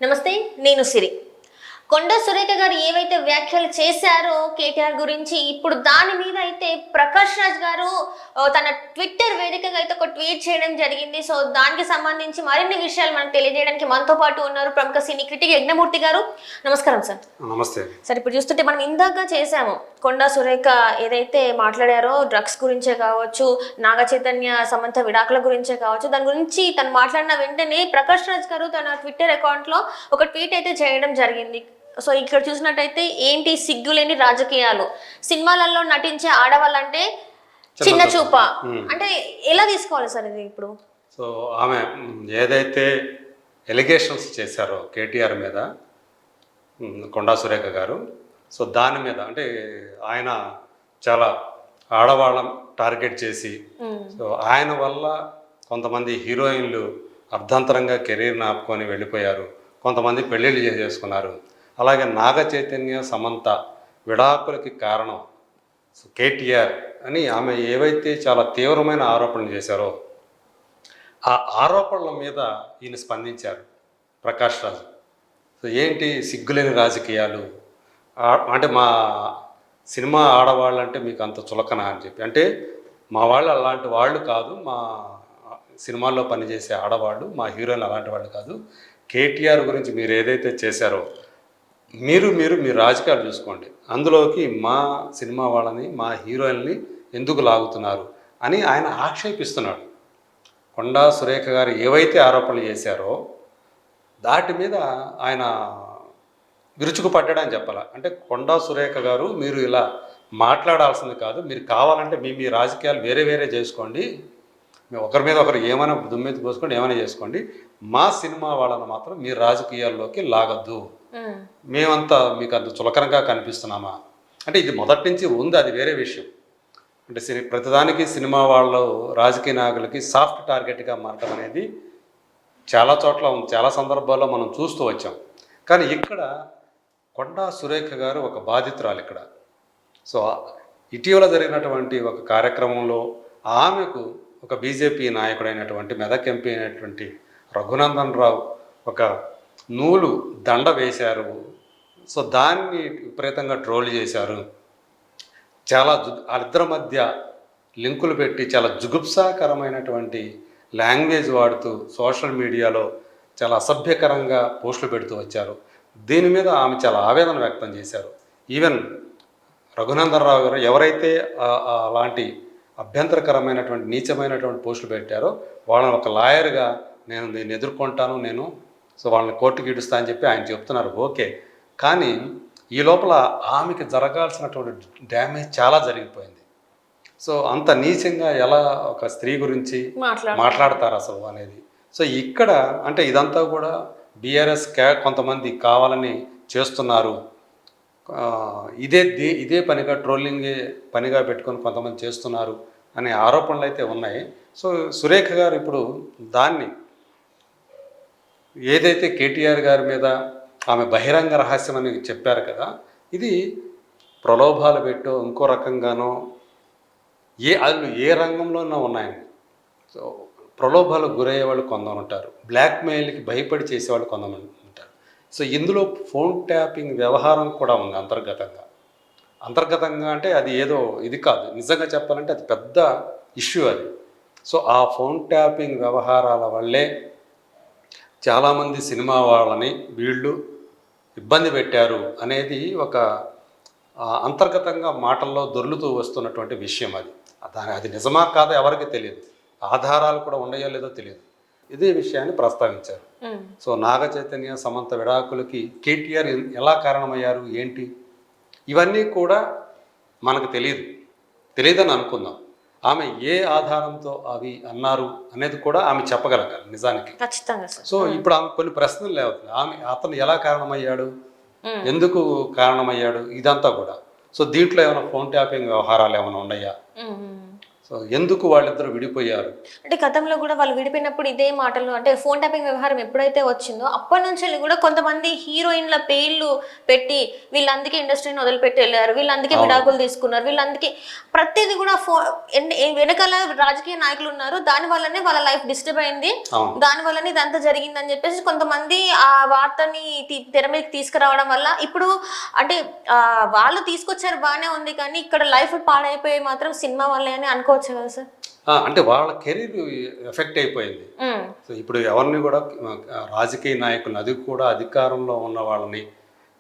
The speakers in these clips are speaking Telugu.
నమస్తే, నేను సిరి. కొండ సురేఖ గారు ఏవైతే వ్యాఖ్యలు చేశారో కేటీఆర్ గురించి, ఇప్పుడు దాని మీద అయితే ప్రకాష్ రాజ్ గారు తన ట్విట్టర్ వేదికగా అయితే ఒక ట్వీట్ చేయడం జరిగింది. సో దానికి సంబంధించి మరిన్ని విషయాలు మనకు తెలియజేయడానికి మనతో పాటు ఉన్నారు ప్రముఖ సినీ క్రిటిక్ యజ్ఞమూర్తి గారు. నమస్కారం సార్. నమస్తే సార్, ఇప్పుడు చూస్తుంటే మనం ఇందాక చేసాము కొండ సురేఖ ఏదైతే మాట్లాడారో డ్రగ్స్ గురించే కావచ్చు, నాగ చైతన్య సమంత విడాకుల గురించే కావచ్చు, దాని గురించి తను మాట్లాడిన వెంటనే ప్రకాష్ రాజ్ గారు తన ట్విట్టర్ అకౌంట్లో ఒక ట్వీట్ అయితే చేయడం జరిగింది. సో ఇక్కడ చూసినట్టయితే ఏంటి సిగ్గులేని రాజకీయాలు, సినిమాలలో నటించే ఆడవాళ్ళంటే చిన్న చూప అంటే ఎలా తీసుకోవాలి సార్ ఇది? ఇప్పుడు సో ఆమె ఏదైతే ఎలిగేషన్స్ చేశారో కేటీఆర్ మీద కొండా సురేఖ గారు, సో దాని మీద అంటే ఆయన చాలా ఆడవాళ్ళం టార్గెట్ చేసి, సో ఆయన వల్ల కొంతమంది హీరోయిన్లు అర్ధంతరంగా కెరీర్ని ఆపుకొని వెళ్ళిపోయారు, కొంతమంది పెళ్ళిళ్ళు చేసుకున్నారు. అలాగే నాగ చైతన్య సమంత విడాకులకి కారణం కేటీఆర్ అని ఆమె ఏవైతే చాలా తీవ్రమైన ఆరోపణలు చేశారో ఆ ఆరోపణల మీద ఈయన స్పందించారు ప్రకాష్ రాజ్. సో ఏంటి సిగ్గులేని రాజకీయాలు అంటే మా సినిమా ఆడవాళ్ళంటే మీకు అంత చులకన అని చెప్పి, అంటే మా వాళ్ళు అలాంటి వాళ్ళు కాదు, మా సినిమాల్లో పనిచేసే ఆడవాళ్ళు మా హీరోయిన్ అలాంటి వాళ్ళు కాదు, కేటీఆర్ గురించి మీరు ఏదైతే చేశారో మీరు మీ రాజకీయాలు చూసుకోండి, అందులోకి మా సినిమా వాళ్ళని మా హీరోయిన్ని ఎందుకు లాగుతున్నారు అని ఆయన ఆక్షేపిస్తున్నాడు. కొండా సురేఖ గారు ఏవైతే ఆరోపణలు చేశారో దాటి మీద ఆయన విరుచుకుపడ్డాడని చెప్పాలి. అంటే కొండా సురేఖ గారు మీరు ఇలా మాట్లాడాల్సింది కాదు, మీరు కావాలంటే మీ రాజకీయాలు వేరే చేసుకోండి, ఒకరి మీద ఒకరు ఏమైనా దుమ్మెత్తి పోసుకోండి, ఏమైనా చేసుకోండి, మా సినిమా వాళ్ళని మాత్రం మీ రాజకీయాల్లోకి లాగద్దు, మేమంతా మీకు అంత చులకనగా కనిపిస్తున్నామా అంటే ఇది మొదటి నుంచి ఉంది, అది వేరే విషయం. అంటే ప్రతిదానికి సినిమా వాళ్ళు రాజకీయ నాయకులకి సాఫ్ట్ టార్గెట్గా మారటం అనేది చాలా చోట్ల చాలా సందర్భాల్లో మనం చూస్తూ వచ్చాం. కానీ ఇక్కడ కొండా సురేఖ గారు ఒక బాధితురాలు ఇక్కడ. సో ఇటీవల జరిగినటువంటి ఒక కార్యక్రమంలో ఆమెకు ఒక బీజేపీ నాయకుడైనటువంటి మెదక్ ఎంపీ అయినటువంటి రఘునందన్ రావు ఒక నూలు దండ వేశారు. సో దాన్ని విపరీతంగా ట్రోల్ చేశారు, చాలా వాళ్ళిద్దరి మధ్య లింకులు పెట్టి చాలా జుగుప్సాకరమైనటువంటి లాంగ్వేజ్ వాడుతూ సోషల్ మీడియాలో చాలా అసభ్యకరంగా పోస్టులు పెడుతూ వచ్చారు. దీని మీద ఆమె చాలా ఆవేదన వ్యక్తం చేశారు. ఈవెన్ రఘునందన్ రావు గారు ఎవరైతే అలాంటి అభ్యంతరకరమైనటువంటి నీచమైనటువంటి పోస్టులు పెట్టారో వాళ్ళని ఒక లాయర్గా నేను దీన్ని ఎదుర్కొంటాను, సో వాళ్ళని కోర్టుకి ఇడుస్తా అని చెప్పి ఆయన చెప్తున్నారు. ఓకే, కానీ ఈ లోపల ఆమెకి జరగాల్సినటువంటి డ్యామేజ్ చాలా జరిగిపోయింది. సో అంత నీచంగా ఎలా ఒక స్త్రీ గురించి మాట్లాడతారు అసలు అనేది. సో ఇక్కడ అంటే ఇదంతా కూడా బీఆర్ఎస్ కొంతమంది కావాలని చేస్తున్నారు, ఇదే పనిగా ట్రోలింగే పనిగా పెట్టుకొని కొంతమంది చేస్తున్నారు అనే ఆరోపణలు అయితే ఉన్నాయి. సో సురేఖ గారు ఇప్పుడు దాన్ని ఏదైతే కేటీఆర్ గారి మీద ఆమె బహిరంగ రహస్యం అని చెప్పారు కదా, ఇది ప్రలోభాలు పెట్టో ఇంకో రకంగానో వాళ్ళు ఏ రంగంలోనో ఉన్నాయండి. సో ప్రలోభాలకు గురయ్యే వాళ్ళు కొందరు ఉంటారు, బ్లాక్మెయిల్కి భయపడి చేసేవాళ్ళు కొంతమంది ఉంటారు. సో ఇందులో ఫోన్ ట్యాపింగ్ వ్యవహారం కూడా ఉంది అంతర్గతంగా అంటే అది ఏదో ఇది కాదు, నిజంగా చెప్పాలంటే అది పెద్ద ఇష్యూ అది. సో ఆ ఫోన్ ట్యాపింగ్ వ్యవహారాల వల్లే చాలామంది సినిమా వాళ్ళని వీళ్ళు ఇబ్బంది పెట్టారు అనేది ఒక అంతర్గతంగా మాటల్లో దొర్లుతూ వస్తున్నటువంటి విషయం. అది నిజమా కాదో ఎవరికి తెలియదు, ఆధారాలు కూడా ఉన్నాయో లేదో తెలియదు. ఇదే విషయాన్ని ప్రస్తావించారు. సో నాగ చైతన్య సమంత విడాకులకి కేటీఆర్ ఎలా కారణమయ్యారు ఏంటి, ఇవన్నీ కూడా మనకు తెలియదని అనుకుందాం. ఆమె ఏ ఆధారంతో అవి అన్నారు అనేది కూడా ఆమె చెప్పగలగాలి నిజానికి. సో ఇప్పుడు ఆమె కొన్ని ప్రశ్నలు లేవుతుంది, అతను ఎలా కారణమయ్యాడు, ఎందుకు కారణమయ్యాడు, ఇదంతా కూడా. సో దీంట్లో ఏమైనా ఫోన్ ట్యాపింగ్ వ్యవహారాలు ఏమైనా ఉన్నాయా, సో ఎందుకు వాళ్ళిద్దరు విడిపోయారు? అంటే గతంలో కూడా వాళ్ళు విడిపోయినప్పుడు ఇదే మాటలు అంటే ఫోన్ ట్యాపింగ్ వ్యవహారం ఎప్పుడైతే వచ్చిందో అప్పటి నుంచి కూడా కొంతమంది హీరోయిన్ల పేర్లు పెట్టి వీళ్ళందుకే ఇండస్ట్రీని వదిలిపెట్టి వెళ్ళారు, వీళ్ళందుకే విడాకులు తీసుకున్నారు, వీళ్ళందుకే ప్రతిదీ కూడా వెనకాల రాజకీయ నాయకులు ఉన్నారు, దాని వల్లనే వాళ్ళ లైఫ్ డిస్టర్బ్ అయింది, దాని వల్లనే ఇదంతా జరిగిందని చెప్పేసి కొంతమంది ఆ వార్తని తెర మీదకి తీసుకురావడం వల్ల ఇప్పుడు అంటే వాళ్ళు తీసుకొచ్చారు బాగానే ఉంది, కానీ ఇక్కడ లైఫ్ పాడైపోయి మాత్రం సినిమా వల్లే అని అనుకోవచ్చు కదా సార్. అంటే వాళ్ళ కెరీర్ ఎఫెక్ట్ అయిపోయింది. సో ఇప్పుడు ఎవరిని కూడా రాజకీయ నాయకులను, అది కూడా అధికారంలో ఉన్న వాళ్ళని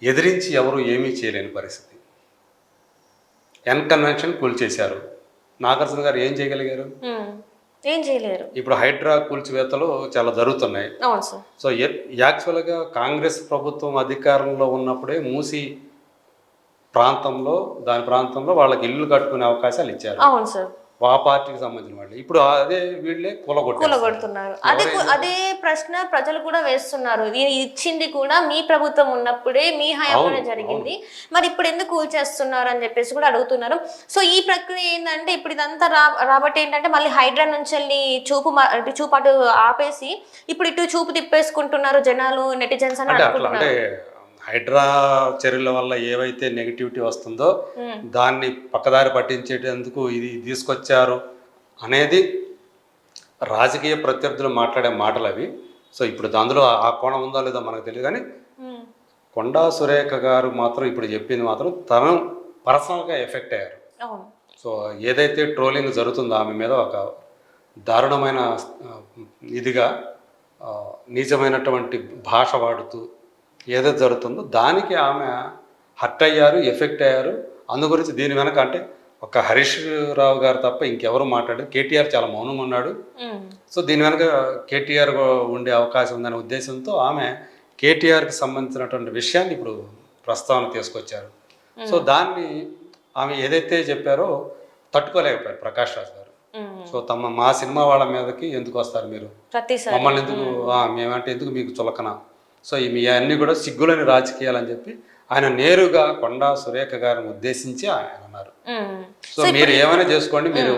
ఎదిరించి ఎవరు ఏమీ చేయలేని పరిస్థితి. N convention కూల్చేశారు. నాగార్జున గారు ఏం చేయగలిగారు? ఏం చేయలేరు. ఇప్పుడు హైడ్రా కూల్చివేతలు చాలా జరుగుతున్నాయి. అవును సార్. సో యాక్చువల్గా కాంగ్రెస్ ప్రభుత్వం అధికారంలో ఉన్నప్పుడే మూసి దాని ప్రాంతంలో వాళ్ళకి ఇల్లు కట్టుకునే అవకాశాలు ఇచ్చారు. అవును సార్. ఆ పార్టీకి సంబంధించిన వాళ్ళు. ఇప్పుడు అదే వీళ్ళే కూలగొడుతున్నారు. అదే ప్రశ్న ప్రజలు కూడా వేస్తున్నారు. ఇది ఇచ్చింది కూడా మీ ప్రభుత్వం ఉన్నప్పుడే, మీ హయాంలోనే జరిగింది, మరి ఇప్పుడు ఎందుకు కూల్చేస్తున్నారు అని చెప్పేసి కూడా అడుగుతున్నారు. సో ఈ ప్రక్రియ ఏంటంటే ఇప్పుడు ఇదంతా రాబట్టి ఏంటంటే మళ్ళీ హైడ్రా నుంచి వెళ్ళి చూపు అటు ఆపేసి ఇప్పుడు ఇటు చూపు తిప్పేసుకుంటున్నారు జనాలు, నెటిజన్స్ అని అనుకుంటున్నారు. హైడ్రా చర్యల వల్ల ఏవైతే నెగిటివిటీ వస్తుందో దాన్ని పక్కదారి పట్టించేటందుకు ఇది తీసుకొచ్చారు అనేది రాజకీయ ప్రత్యర్థులు మాట్లాడే మాటలు అవి. సో ఇప్పుడు అందులో ఆ కోణం ఉందో లేదో మనకు తెలియదు, కానీ కొండా సురేఖ గారు మాత్రం ఇప్పుడు చెప్పింది మాత్రం తను పర్సనల్గా ఎఫెక్ట్ అయ్యారు. సో ఏదైతే ట్రోలింగ్ జరుగుతుందో ఆమె మీద ఒక దారుణమైన ఇదిగా నిజమైనటువంటి భాష వాడుతూ ఏదైతే జరుగుతుందో దానికి ఆమె హర్ట్ అయ్యారు, ఎఫెక్ట్ అయ్యారు. అందు గురించి దీని వెనక అంటే ఒక హరీష్ రావు గారు తప్ప ఇంకెవరు మాట్లాడారు. కేటీఆర్ చాలా మౌనంగా ఉన్నాడు. సో దీని వెనక కేటీఆర్ ఉండే అవకాశం ఉందనే ఉద్దేశంతో ఆమె కేటీఆర్కి సంబంధించినటువంటి విషయాన్ని ఇప్పుడు ప్రస్తావన తీసుకొచ్చారు. సో దాన్ని ఆమె ఏదైతే చెప్పారో తట్టుకోలేకపోయారు ప్రకాష్ రాజ్ గారు. సో మా సినిమా వాళ్ళ మీదకి ఎందుకు వస్తారు మీరు, మమ్మల్ని ఎందుకు, మేమంటే ఎందుకు మీకు చులకన, సో మీ అన్నీ కూడా సిగ్గులని రాజకీయాలు అని చెప్పి ఆయన నేరుగా కొండా సురేఖ గారిని ఉద్దేశించి ఆయన అన్నారు. సో మీరు ఏమైనా చేసుకోండి, మీరు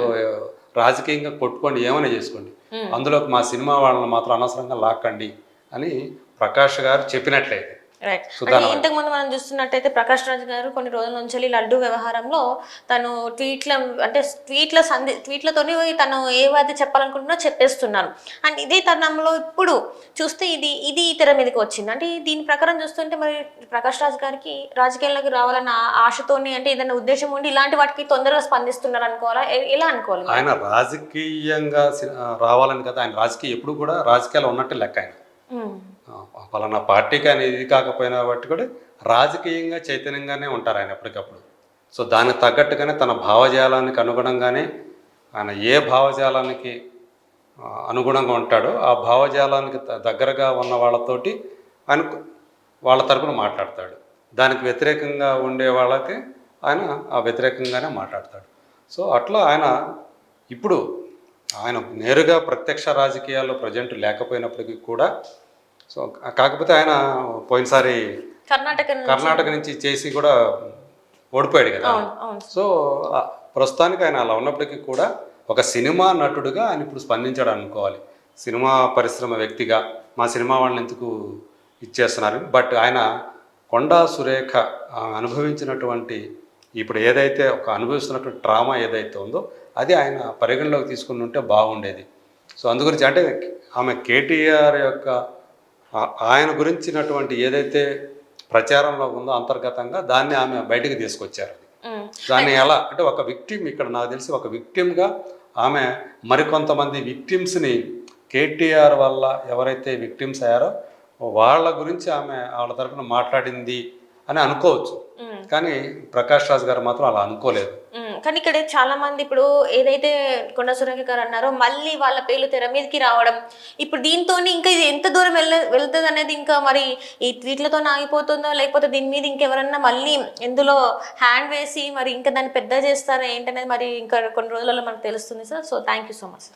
రాజకీయంగా కొట్టుకోండి, ఏమైనా చేసుకోండి, అందులో మా సినిమా వాళ్ళని మాత్రం అనవసరంగా లాక్కండి అని ప్రకాష్ గారు చెప్పినట్లయితే. రైట్. అంటే ఇంతకు ముందు మనం చూస్తున్నట్టయితే ప్రకాష్ రాజ్ గారు కొన్ని రోజుల నుంచి లడ్డు వ్యవహారంలో తను ట్వీట్లతోనే తను ఏవైతే చెప్పాలనుకుంటున్నా చెప్పేస్తున్నాను. అండ్ ఇదే తరుణంలో ఇప్పుడు చూస్తే ఇది తెర మీదకి వచ్చింది. అంటే దీని ప్రకారం చూస్తుంటే మరి ప్రకాష్ రాజ్ గారికి రాజకీయాల్లోకి రావాలన్న ఆశతోని అంటే ఏదైనా ఉద్దేశం ఉండి ఇలాంటి వాటికి తొందరగా స్పందిస్తున్నారు అనుకోవాలా, ఎలా అనుకోవాలి? ఆయన రాజకీయంగా రావాలని కదా, ఆయన రాజకీయ ఎప్పుడు కూడా రాజకీయాలు ఉన్నట్టు లెక్క. ఆయన పలానా పార్టీకి అని ఇది కాకపోయినా బట్టి కూడా రాజకీయంగా చైతన్యంగానే ఉంటారు ఆయన ఎప్పటికప్పుడు. సో దానికి తగ్గట్టుగానే తన భావజాలానికి అనుగుణంగానే ఆయన ఏ భావజాలానికి అనుగుణంగా ఉంటాడో ఆ భావజాలానికి దగ్గరగా ఉన్న వాళ్ళతోటి ఆయన వాళ్ళ తరపున మాట్లాడతాడు. దానికి వ్యతిరేకంగా ఉండే వాళ్ళకి ఆయన ఆ వ్యతిరేకంగానే మాట్లాడతాడు. సో అట్లా ఆయన ఇప్పుడు ఆయన నేరుగా ప్రత్యక్ష రాజకీయాల్లో ప్రజెంట్ లేకపోయినప్పటికీ కూడా, సో కాకపోతే ఆయన పోయినసారి కర్ణాటక నుంచి చేసి కూడా ఓడిపోయాడు కదా. సో ప్రస్తుతానికి ఆయన అలా ఉన్నప్పటికీ కూడా ఒక సినిమా నటుడుగా ఆయన ఇప్పుడు స్పందించాడు అనుకోవాలి. సినిమా పరిశ్రమ వ్యక్తిగా మా సినిమా వాళ్ళని ఎందుకు ఇచ్చేస్తున్నారు, బట్ ఆయన కొండా సురేఖ అనుభవించినటువంటి ఇప్పుడు ఏదైతే ఒక అనుభవిస్తున్నటువంటి ట్రామా ఏదైతే ఉందో అది ఆయన పరిగణలోకి తీసుకుని ఉంటే బాగుండేది. సో అందుగురించి అంటే ఆమె కేటీఆర్ యొక్క ఆయన గురించినటువంటి ఏదైతే ప్రచారంలో ఉందో అంతర్గతంగా దాన్ని ఆమె బయటకు తీసుకొచ్చారు. దాన్ని ఎలా అంటే ఒక విక్టిమ్, ఇక్కడ నాకు తెలిసి ఒక విక్టిమ్గా ఆమె మరికొంతమంది విక్టిమ్స్ని కేటీఆర్ వల్ల ఎవరైతే విక్టిమ్స్ అయ్యారో వాళ్ళ గురించి ఆమె వాళ్ళ తరఫున మాట్లాడింది అని అనుకోవచ్చు. కానీ ప్రకాష్ రాజ్ గారు మాత్రం అలా అనుకోలేదు. కానీ ఇక్కడ చాలా మంది ఇప్పుడు ఏదైతే కొండా సురేఖ గారు అన్నారో మళ్ళీ వాళ్ళ పేర్లు తెర మీదకి రావడం, ఇప్పుడు దీంతో ఇంకా ఇది ఎంత దూరం వెళ్తుంది అనేది ఇంకా మరి ఈ ట్వీట్లతో ఆగిపోతుందో లేకపోతే దీని మీద ఇంకెవరన్నా మళ్ళీ ఎందులో హ్యాండ్ వేసి మరి ఇంకా దాన్ని పెద్ద చేస్తారా ఏంటనేది మరి ఇంకా కొన్ని రోజులలో మనకు తెలుస్తుంది sir. So thank you so much.